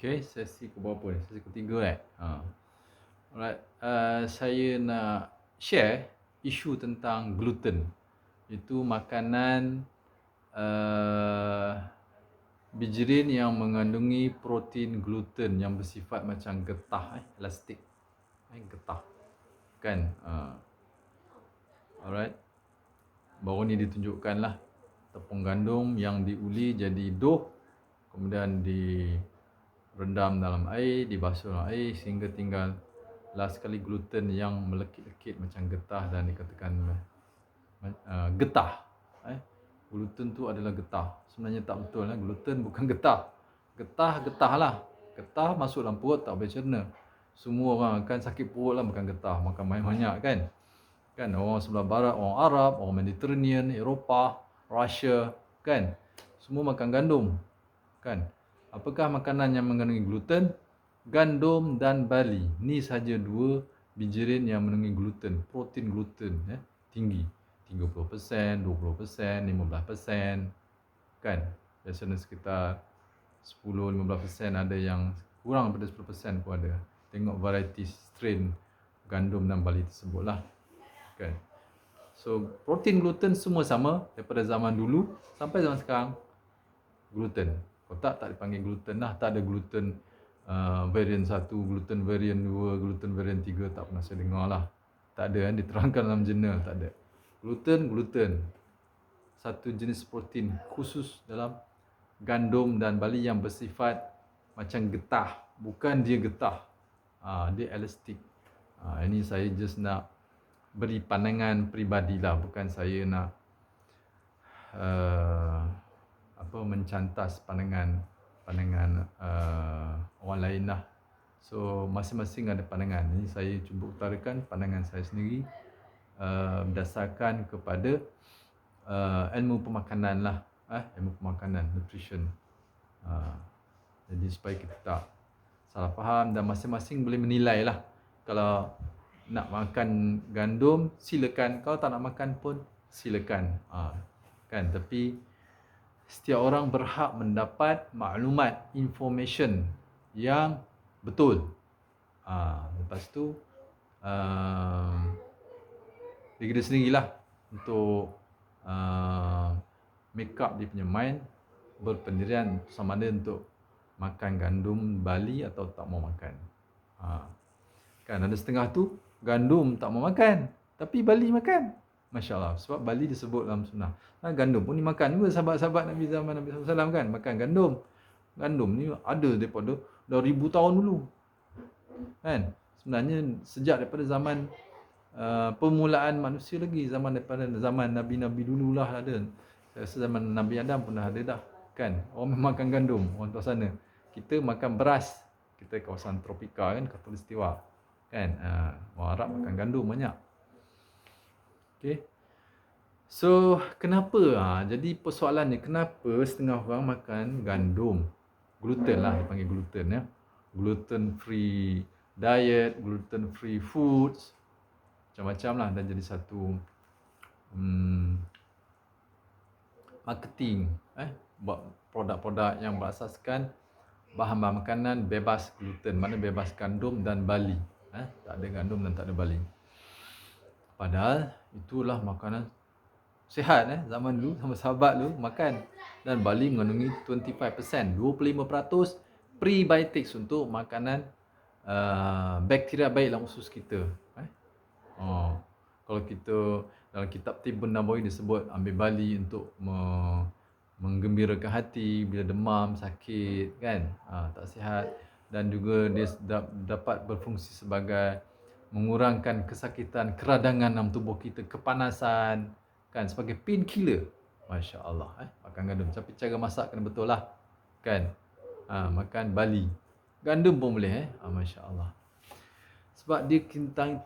Okay, sesi ke berapa ni? Sesi ketiga Alright, saya nak share isu tentang gluten. Itu makanan bijirin yang mengandungi protein gluten yang bersifat macam getah, elastik. Getah. Kan? Alright. Baru ni ditunjukkan lah tepung gandum yang diuli jadi dough, kemudian direndam dalam air, dibasuh dalam air sehingga tinggal last sekali gluten yang melekit-lekit macam getah dan dikatakan getah. Gluten tu adalah getah. Sebenarnya tak betul lah. Gluten bukan getah. Getah lah. Getah masuk dalam perut tak boleh cerna. Semua orang akan sakit perut lah makan getah, makan banyak-banyak kan. Kan orang sebelah barat, orang Arab, orang Mediterranean, Eropah, Russia, kan. Semua makan gandum. Kan. Apakah makanan yang mengandungi gluten? Gandum dan barley. Ni saja dua bijirin yang mengandungi gluten, protein gluten tinggi. 30%, 20%, 15%. Kan? Biasanya sekitar 10-15%, ada yang kurang daripada 10% pun ada. Tengok variety strain gandum dan barley tersebut lah. Kan? So, protein gluten semua sama daripada zaman dulu sampai zaman sekarang. Gluten. Kalau tak dipanggil gluten lah. Tak ada gluten varian 1, gluten varian 2, gluten varian 3. Tak pernah saya dengar lah. Tak ada diterangkan dalam jurnal. Tak ada. Gluten. Satu jenis protein khusus dalam gandum dan barley yang bersifat macam getah. Bukan dia getah. Dia elastik. Ini saya just nak beri pandangan peribadilah. Bukan saya nak mencantas pandangan orang lain lah. So masing-masing ada pandangan. Ini saya cuba utarakan pandangan saya sendiri berdasarkan kepada ilmu pemakanan lah, ilmu pemakanan, nutrition. Jadi supaya kita tak salah faham dan masing-masing boleh menilai lah. Kalau nak makan gandum, silakan. Kalau tak nak makan pun silakan. Kan, tapi setiap orang berhak mendapat maklumat, information yang betul. Lepas tu diri dia sendirilah untuk make up dia punya mind, berpendirian sama ada untuk makan gandum barley atau tak mau makan. Kan ada setengah tu gandum tak mau makan, tapi barley makan. Masya Allah, sebab barley disebut dalam sunnah. Gandum pun dimakan juga sahabat-sahabat Nabi zaman Nabi SAW kan, makan gandum. Gandum ni ada daripada dah 1000 tahun dulu. Kan? Sebenarnya sejak daripada zaman permulaan manusia lagi, daripada zaman Nabi-Nabi dululah ada. Saya rasa zaman Nabi Adam pun dah ada dah. Kan? Orang makan gandum, orang tua sana. Kita makan beras. Kita kawasan tropika kan, khatulistiwa. Kan? Orang Arab makan gandum banyak. Okay. So, kenapa? Jadi persoalannya, kenapa setengah orang makan gandum? Gluten lah, dipanggil gluten ya. Gluten free diet, gluten free foods. Macam-macam lah, dan jadi satu marketing. Buat produk-produk yang berasaskan bahan-bahan makanan bebas gluten. Mana bebas gandum dan barley. Tak ada gandum dan tak ada barley. Padahal itulah makanan sihat zaman dulu, sama sahabat dulu makan. Dan barley mengandungi 25%, 25% prebiotics untuk makanan bakteria baik dalam usus kita. Kalau kita dalam kitab Tibbun Nabawi disebut ambil barley untuk menggembirakan hati bila demam, sakit kan, tak sihat, dan juga dia dapat berfungsi sebagai mengurangkan kesakitan, keradangan dalam tubuh kita, kepanasan kan, sebagai painkiller. Masya Allah, makan gandum. Tapi cara masak kena betul lah kan. Makan barley, gandum pun boleh Masya Allah. Sebab dia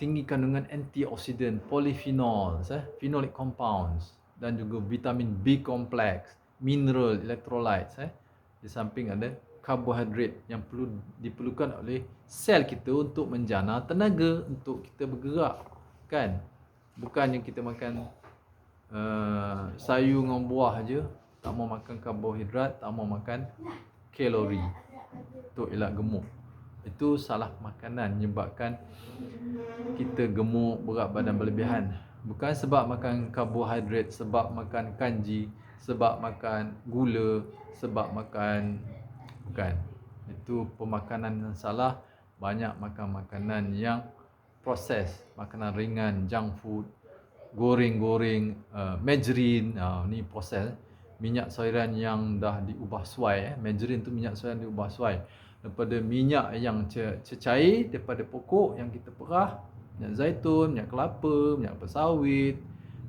tinggi kandungan antioksidan, polyphenols, phenolic compounds, dan juga vitamin B complex, mineral, electrolytes. Di samping ada karbohidrat yang diperlukan oleh sel kita untuk menjana tenaga untuk kita bergerak kan. Bukannya kita makan sayur dengan buah aja, tak mau makan karbohidrat, tak mau makan kalori. untuk elak gemuk. Itu salah makanan menyebabkan kita gemuk, berat badan berlebihan. Bukan sebab makan karbohidrat, sebab makan kanji, sebab makan gula, sebab makan, bukan. Itu pemakanan yang salah. Banyak makan makanan yang proses, makanan ringan, junk food, goreng-goreng, margarine, ni proses. Minyak sayuran yang dah diubah suai, margarine tu minyak sayuran diubah suai daripada minyak yang cecair daripada pokok yang kita perah, minyak zaitun, minyak kelapa, minyak kelapa sawit,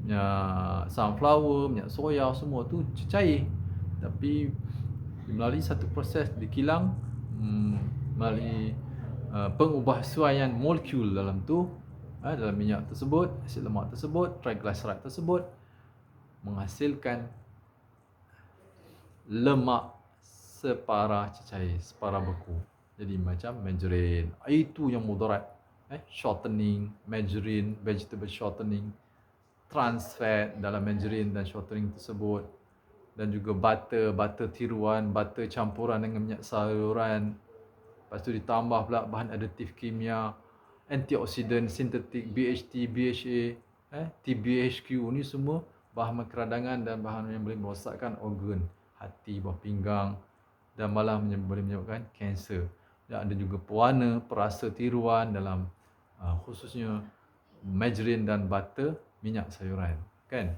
minyak sunflower, minyak soya, semua tu cecair. Tapi melalui satu proses dikilang, melalui pengubahsuaian molekul dalam tu, dalam minyak tersebut, asid lemak tersebut, triglyceride tersebut menghasilkan lemak separa cecair, separa beku. Jadi macam margarine, itu yang mudarat. Shortening, margarine, vegetable shortening, trans fat dalam margarine dan shortening tersebut, dan juga butter tiruan, butter campuran dengan minyak sayuran. Lepas tu ditambah pula bahan aditif kimia, antioksidan sintetik, BHT, BHA, TBHQ, ni semua bahan keradangan dan bahan yang boleh merosakkan organ hati, buah pinggang, dan malah boleh menyebabkan kanser. Dan ada juga pewarna, perasa tiruan dalam khususnya margarine dan butter, minyak sayuran, kan?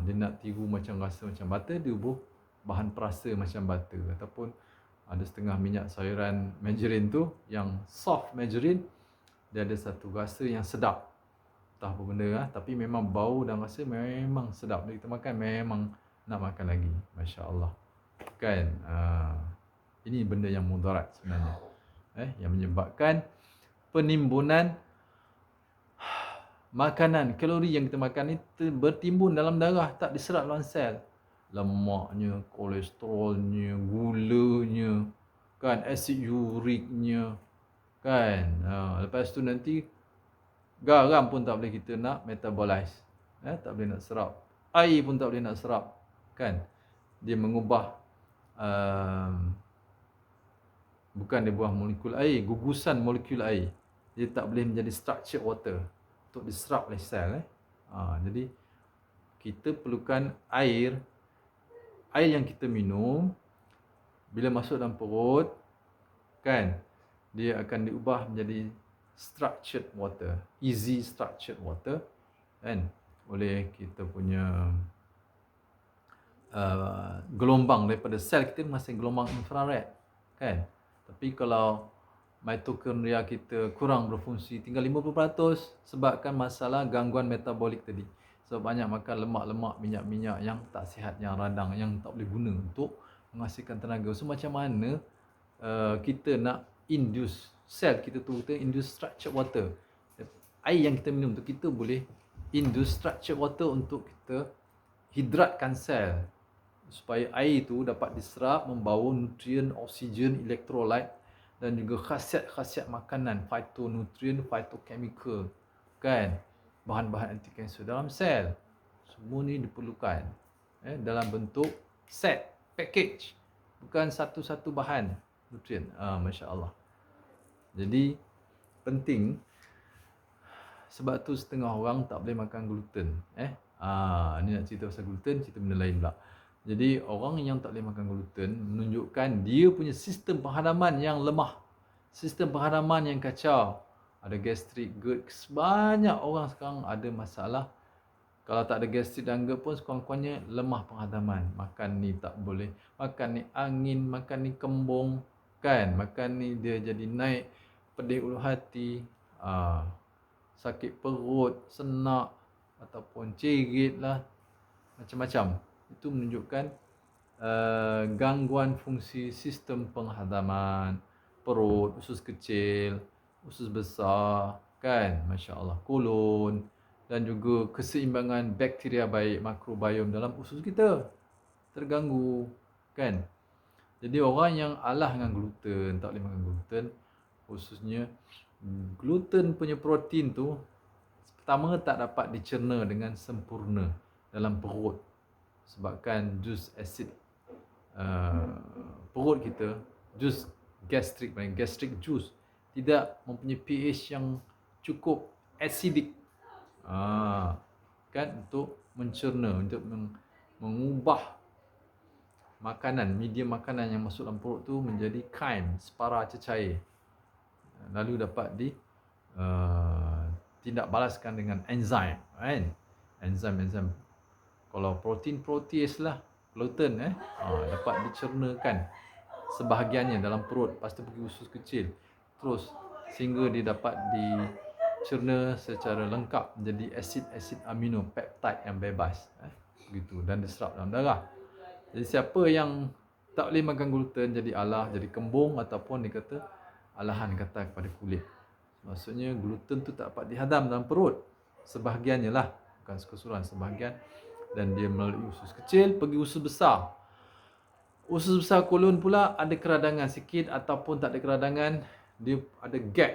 Dia nak tiru macam rasa macam butter, dia ubah bahan perasa macam butter. Ataupun ada setengah minyak sayuran margarine tu yang soft margarine, dia ada satu rasa yang sedap, entah apa benda tapi memang bau dan rasa memang sedap. Bila kita makan memang nak makan lagi, Masya Allah, kan? Ini benda yang mudarat sebenarnya, yang menyebabkan penimbunan makanan, kalori yang kita makan ni bertimbun dalam darah, tak diserap dalam sel. Lemaknya, kolesterolnya, gulanya, kan, asid uriknya, kan. Lepas tu nanti garam pun tak boleh kita nak metabolize, tak boleh nak serap. Air pun tak boleh nak serap, kan. Dia mengubah bukan dia buah molekul air, gugusan molekul air. Dia tak boleh menjadi structured water untuk diserap oleh sel. Jadi kita perlukan air yang kita minum bila masuk dalam perut, kan, dia akan diubah menjadi structured water, easy structured water, kan, oleh kita punya gelombang daripada sel kita masih gelombang infrared, kan. Tapi kalau mitokondria kita kurang berfungsi, tinggal 50%, sebabkan masalah gangguan metabolik tadi. Sebab banyak makan lemak-lemak, minyak-minyak yang tak sihat, yang radang, yang tak boleh guna untuk menghasilkan tenaga. So macam mana kita nak induce sel kita tu, kita induce structured water. Air yang kita minum tu, kita boleh induce structured water untuk kita hidratkan sel, supaya air tu dapat diserap, membawa nutrien, oksigen, elektrolit, dan juga khasiat-khasiat makanan, phytonutrien, phytochemical, kan, bahan-bahan anti kanser dalam sel. Semua ni diperlukan dalam bentuk set, package, bukan satu-satu bahan nutrien. Masya Allah. Jadi penting. Sebab tu setengah orang tak boleh makan gluten. Ni nak cerita pasal gluten, cerita benda lain pula. Jadi orang yang tak boleh makan gluten menunjukkan dia punya sistem penghadaman yang lemah, sistem penghadaman yang kacau. Ada gastrik, GERD. Banyak orang sekarang ada masalah. Kalau tak ada gastrik dan GERD pun sekurang-kurangnya lemah penghadaman. Makan ni tak boleh, makan ni angin, makan ni kembung, kan, makan ni dia jadi naik, pedih ulu hati, sakit perut, senak, ataupun cerit lah, macam-macam. Itu menunjukkan gangguan fungsi sistem penghadaman perut, usus kecil, usus besar, kan, Masya Allah, kolon, dan juga keseimbangan bakteria baik, makrobiom dalam usus kita terganggu, kan. Jadi orang yang alah dengan gluten, tak boleh makan gluten, khususnya gluten punya protein tu, pertama tak dapat dicerna dengan sempurna dalam perut, sebabkan jus asid perut kita, jus gastric juice, tidak mempunyai pH yang cukup acidic. Kan, untuk mencerna, untuk mengubah makanan, medium makanan yang masuk dalam perut tu menjadi chyme, separa cecair, lalu dapat tindak balaskan dengan enzim, kan? Enzim kalau protein protease lah, gluten dapat dicernakan sebahagiannya dalam perut, lepas tu pergi usus kecil, terus sehingga dia dapat dicerna secara lengkap menjadi asid amino peptide yang bebas, begitu, dan diserap dalam darah. Jadi siapa yang tak boleh makan gluten jadi alah, jadi kembung, ataupun dikata alahan kata kepada kulit. Maksudnya gluten tu tak dapat dihadam dalam perut, sebahagiannya lah, bukan keseluruhan, sebahagian, dan dia melalui usus kecil pergi usus besar. Usus besar kolon pula ada keradangan sikit ataupun tak ada keradangan, dia ada gap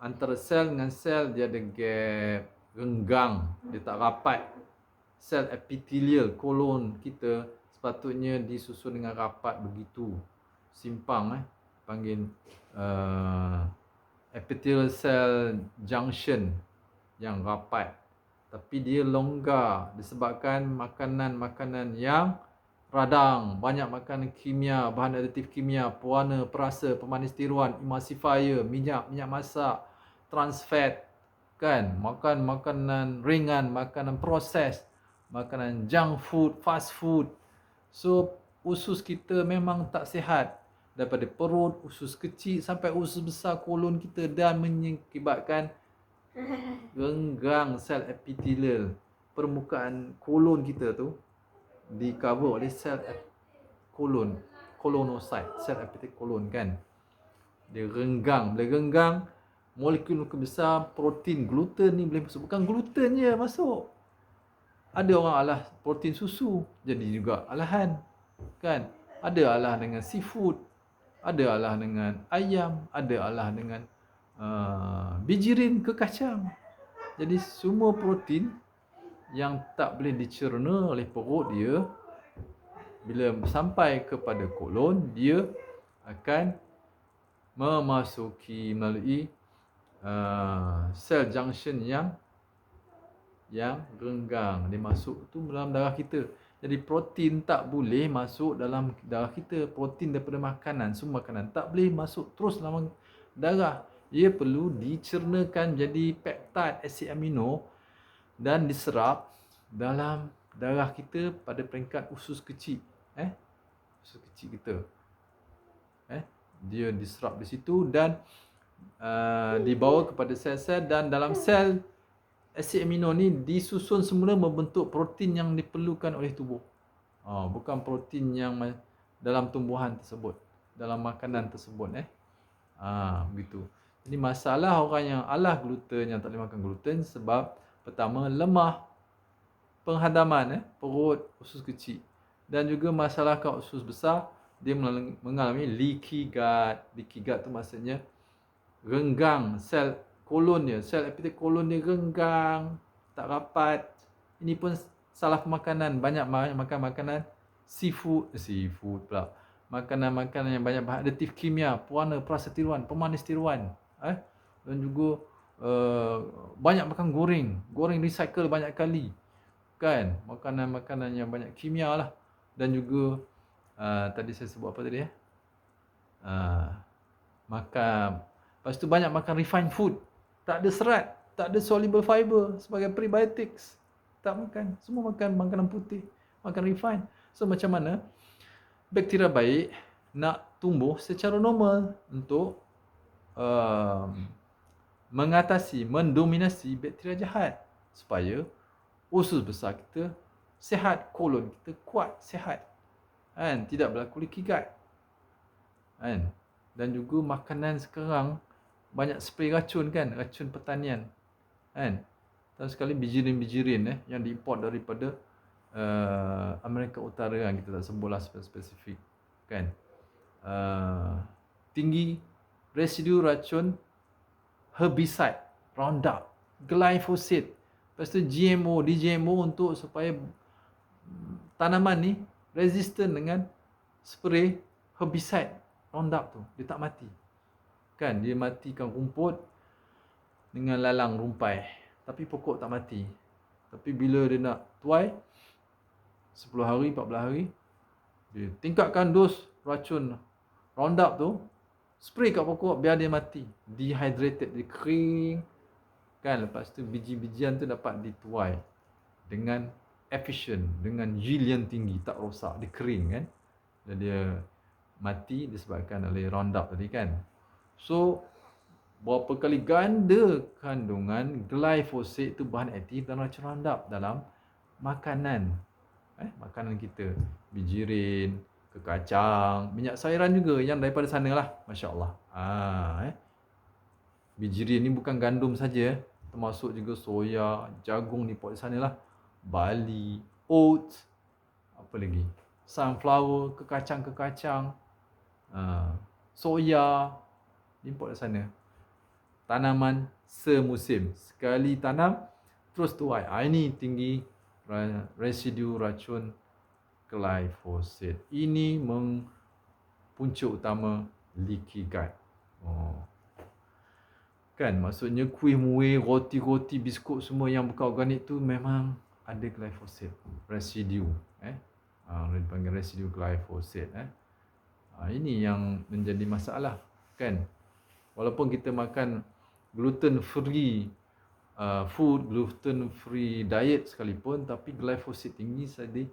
antara sel dengan sel, dia ada gap, renggang, dia tak rapat. Sel epithelial kolon kita sepatutnya disusun dengan rapat begitu, simpang, panggil epithelial cell junction yang rapat, tapi dia longgar disebabkan makanan-makanan yang radang, banyak makanan kimia, bahan aditif kimia, pewarna, perasa, pemanis tiruan, emulsifier, minyak masak, trans fat, kan, makan makanan ringan, makanan proses, makanan junk food, fast food. So usus kita memang tak sihat, daripada perut, usus kecil sampai usus besar kolon kita, dan mengakibatkan renggang sel epithelial. Permukaan kolon kita tu di cover oleh sel kolon, kolonocyte, sel epithelial kolon, kan. Dia renggang, bila renggang, molekul besar protein gluten ni boleh masuk. Bukan gluten je masuk, ada orang alah protein susu, jadi juga alahan, kan. Ada alah dengan seafood, ada alah dengan ayam, ada alah dengan bijirin ke kacang. Jadi semua protein yang tak boleh dicerna oleh perut dia, bila sampai kepada kolon, dia akan memasuki melalui sel junction yang renggang. Dia masuk tu dalam darah kita. Jadi protein tak boleh masuk dalam darah kita. Protein daripada makanan, semua makanan tak boleh masuk terus dalam darah. Ia perlu dicernakan jadi peptide, asid amino, dan diserap dalam darah kita pada peringkat usus kecil. Usus kecil kita. Dia diserap di situ dan dibawa kepada sel-sel, dan dalam sel asid amino ni disusun semula membentuk protein yang diperlukan oleh tubuh. Bukan protein yang dalam tumbuhan tersebut, dalam makanan tersebut. Begitu. Jadi masalah orang yang alah gluten, yang tak boleh makan gluten, sebab pertama lemah penghadaman perut, usus kecil, dan juga masalah kat usus besar, dia mengalami leaky gut. Leaky gut tu maksudnya renggang sel kolon dia, sel epithelial kolon dia renggang, tak rapat. Ini pun salah pemakanan, banyak makan makanan seafood pula. Makanan-makanan yang banyak bahan aditif kimia, pewarna, perasa tiruan, pemanis tiruan, dan juga banyak makan goreng recycle banyak kali, kan. Makanan-makanan yang banyak kimia lah. Dan juga tadi saya sebut apa tadi makan, lepas tu banyak makan refined food, tak ada serat, tak ada soluble fiber sebagai prebiotics, tak makan, semua makan makanan putih, makan refined. So macam mana bakteria baik nak tumbuh secara normal untuk mengatasi, mendominasi bakteria jahat, supaya usus besar kita sihat, kolon kita kuat, sihat, kan, tidak berlaku leaky gut, kan. Dan juga makanan sekarang banyak spray racun, kan, racun pertanian, kan. Dan sekali bijirin-bijirin yang diimport daripada Amerika Utara, kan, kita tak sebutlah spesifik, kan. Tinggi residu racun herbicide, Roundup, glyphosate, lepas tu DGMO untuk supaya tanaman ni resistant dengan spray herbicide, Roundup tu, dia tak mati. Kan, dia matikan rumput dengan lalang rumpai. Tapi pokok tak mati. Tapi bila dia nak tuai, 10 hari, 14 hari, dia tingkatkan dos racun Roundup tu, spray kat pokok biar dia mati. Dehydrated, dia kering. Kan, lepas tu biji-bijian tu dapat dituai dengan efficient, dengan yield yang tinggi, tak rosak, dia kering kan. Dan dia mati disebabkan oleh Roundup tadi kan. So, berapa kali ganda kandungan glyphosate tu bahan aktif dan racun Roundup dalam makanan. Makanan kita, bijirin, kekacang, minyak sayuran juga yang daripada sana lah, masya-Allah. Bijirin ni bukan gandum saja, termasuk juga soya, jagung ni pot di sana lah, barley, oats, apa lagi? Sunflower, kekacang, soya, import dari sana. Tanaman semusim. Sekali tanam, terus tuai. Ini tinggi residu racun glyphosate. Ini punca utama leaky gut. Kan, maksudnya kuih muih, roti-roti, biskut semua yang bukan organik tu memang ada glyphosate. Residu. Dipanggil residu glyphosate. Ini yang menjadi masalah. Kan, walaupun kita makan gluten free food, gluten free diet sekalipun, tapi glyphosate tinggi jadi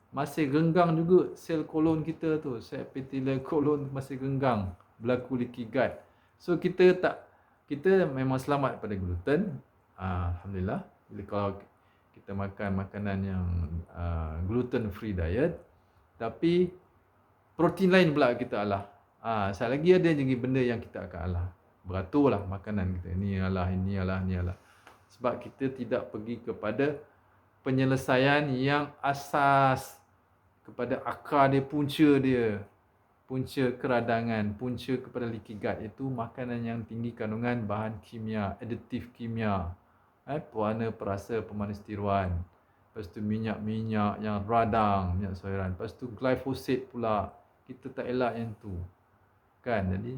masih genggang juga sel kolon kita tu, sel epithelial kolon masih genggang, berlaku leaky gut. So kita memang selamat daripada gluten, alhamdulillah. Bila kalau kita makan makanan yang gluten free diet, tapi protein lain pula kita alah. Sekali lagi ada lagi benda yang kita akan alah. Beraturlah makanan kita. Ini alah. Sebab kita tidak pergi kepada penyelesaian yang asas, kepada akar dia, punca keradangan, punca kepada leaky gut, itu makanan yang tinggi kandungan bahan kimia, aditif kimia, pewarna perasa, pemanis tiruan. Lepas tu minyak-minyak yang radang, minyak sayuran. Lepas tu glyphosate pula. Kita tak elak yang tu. Kan, jadi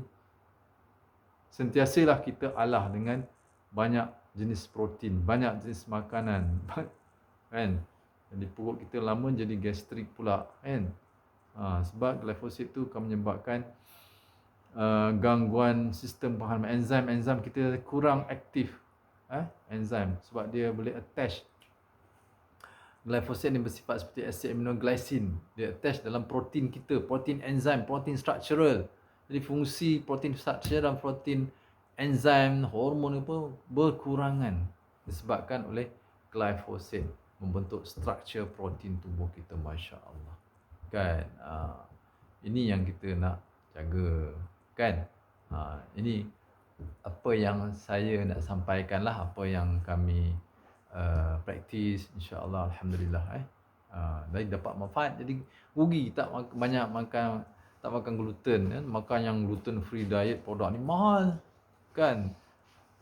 sentiasalah kita alah dengan banyak jenis protein, banyak jenis makanan. Kan? Jadi perut kita lama jadi gastrik pula. Kan? Sebab glyphosate tu akan menyebabkan gangguan sistem pengharaman. Enzim kita kurang aktif. Enzim. Sebab dia boleh attach. Glyphosate ni bersifat seperti asid aminoglycin. Dia attach dalam protein kita. Protein enzim, protein structural. Jadi fungsi protein structural dan protein enzim, hormon apa berkurangan disebabkan oleh glyphosate membentuk struktur protein tubuh kita, masya-Allah. Kan? Ini yang kita nak jaga. Kan? Ini apa yang saya nak sampaikan lah, apa yang kami praktis, insya-Allah, alhamdulillah. Dari dapat manfaat, jadi rugi tak banyak makan, tak makan gluten kan. Makan yang gluten free diet, produk ni mahal kan,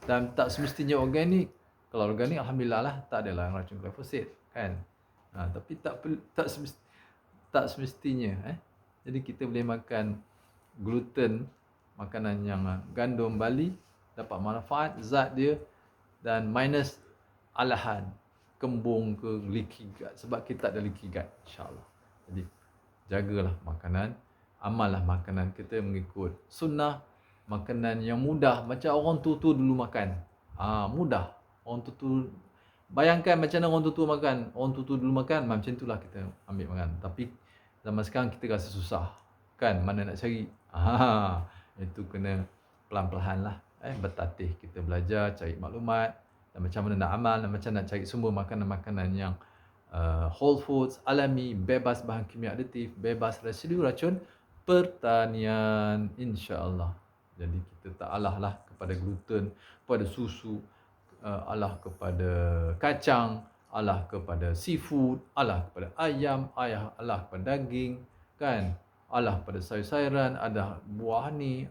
dan tak semestinya organik. Kalau organik, alhamdulillah lah, tak adalah racun glyphosate kan. Tapi tak semestinya. Jadi kita boleh makan gluten, makanan yang gandum barley, dapat manfaat zat dia dan minus alahan kembung ke leaky gut, sebab kita tak ada leaky gut, insya-Allah. Jadi jagalah makanan, amallah makanan kita mengikut sunnah, makanan yang mudah macam orang tua dulu makan. Mudah. Orang tua bayangkan macam mana orang tua makan. Orang tua dulu makan, macam itulah kita ambil makan. Tapi zaman sekarang kita rasa susah. Kan, mana nak cari? Itu kena pelan-pelan lah. Bertatih kita belajar, cari maklumat, dan macam mana nak amal, dan macam nak cari sumber makanan-makanan yang whole foods, alami, bebas bahan kimia aditif, bebas residu racun pertanian, insya-Allah. Jadi kita tak alah lah kepada gluten, kepada susu, alah kepada kacang, alah kepada seafood, alah kepada ayam, alah kepada daging, kan? Alah kepada sayur-sayuran, ada buah ni,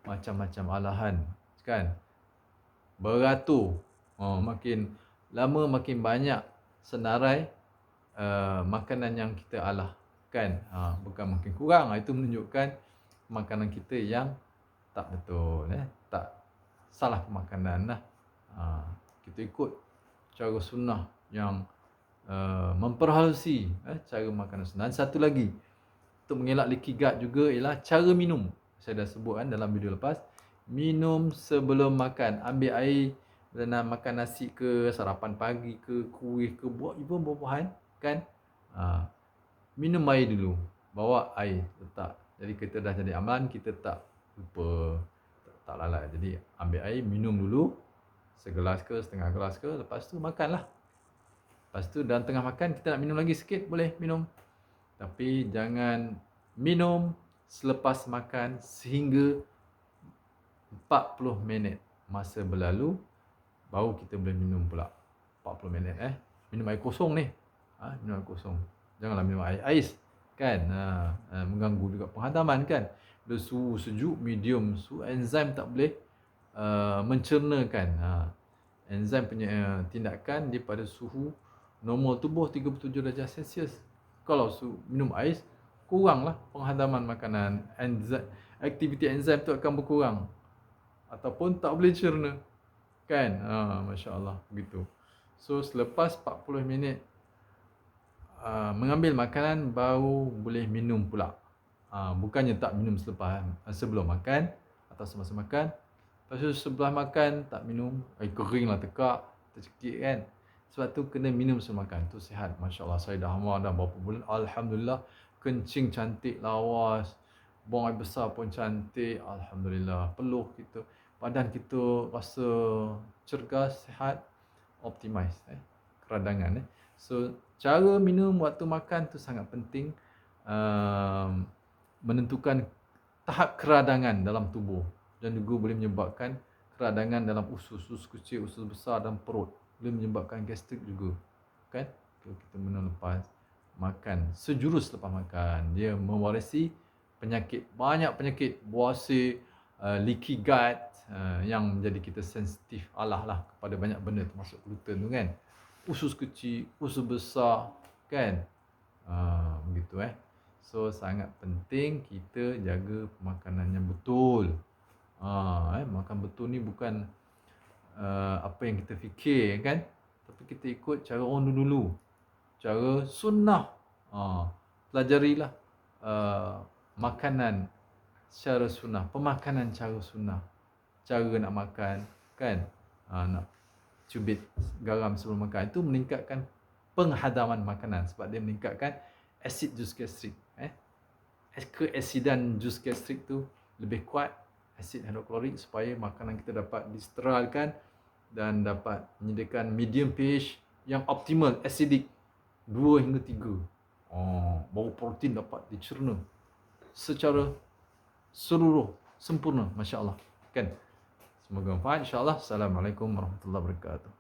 macam-macam alahan, kan? Beratur. Makin lama makin banyak senarai makanan yang kita alah, kan? Bukan makin kurang. Itu menunjukkan makanan kita yang tak betul, tak salah pemakanan lah. Kita ikut cara sunnah yang memperhalusi cara makanan sunnah. Dan satu lagi, untuk mengelak leaky gut juga ialah cara minum. Saya dah sebut dalam video lepas, minum sebelum makan. Ambil air bila nak makan nasi ke, sarapan pagi ke, kuih ke, buah-buahan kan. Minum air dulu. Bawa air letak. Jadi kita dah jadi amalan, kita tak lupa, tak lalai. Jadi ambil air, minum dulu. Segelas ke, setengah gelas ke, lepas tu makanlah. Lepas tu dalam tengah makan, kita nak minum lagi sikit, boleh minum. Tapi jangan minum selepas makan sehingga 40 minit masa berlalu, baru kita boleh minum pula. 40 minit minum air kosong ni. Minum air kosong. Janganlah minum air ais kan. Mengganggu juga penghadaman kan. Bila suhu sejuk, medium, suhu enzim tak boleh mencernakan. Enzim punya tindakan dia pada suhu normal tubuh 37 darjah Celsius. Kalau minum ais, kuranglah penghadaman makanan. Aktiviti enzim tu akan berkurang. Ataupun tak boleh cerna. Kan? Masya Allah. Begitu. So, selepas 40 minit mengambil makanan, baru boleh minum pula. Bukannya tak minum sebelum makan atau semasa makan. Lepas tu sebelah makan tak minum, air kering lah tekak, tercekik kan. Sebab tu kena minum sebelum makan. Tu sihat. Masya Allah. Saya dah amal dah berapa bulan. Alhamdulillah. Kencing cantik, lawas. Buang air besar pun cantik. Alhamdulillah. Peluh kita, badan kita rasa cergas, sihat, optimize. Keradangan. So, cara minum waktu makan tu sangat penting. Menentukan tahap keradangan dalam tubuh. Dan juga boleh menyebabkan keradangan dalam usus kecil, usus besar dan perut. Boleh menyebabkan gastrik juga. Kan? Kalau kita minum lepas makan, sejurus lepas makan, dia mewarisi penyakit, banyak penyakit, buasir, leaky gut, yang menjadi kita sensitif lah kepada banyak benda termasuk gluten tu kan. Usus kecil, usus besar kan. Begitu So sangat penting kita jaga pemakanan yang betul. Makan betul ni bukan apa yang kita fikir kan, tapi kita ikut cara orang dulu, cara sunnah. Pelajarilah makanan secara sunnah, pemakanan cara sunnah, cara nak makan kan. Nak cubit garam sebelum makan, itu meningkatkan penghadaman makanan sebab dia meningkatkan asid jus gastrik. Keasidan jus gastrik tu lebih kuat, asid hidroklorik, supaya makanan kita dapat disteralkan dan dapat menyediakan medium pH yang optimal, acidic 2 hingga 3. Baru protein dapat dicerna secara seluruh, sempurna. Masya Allah kan. Semoga manfaat insya Allah. Assalamualaikum warahmatullahi wabarakatuh.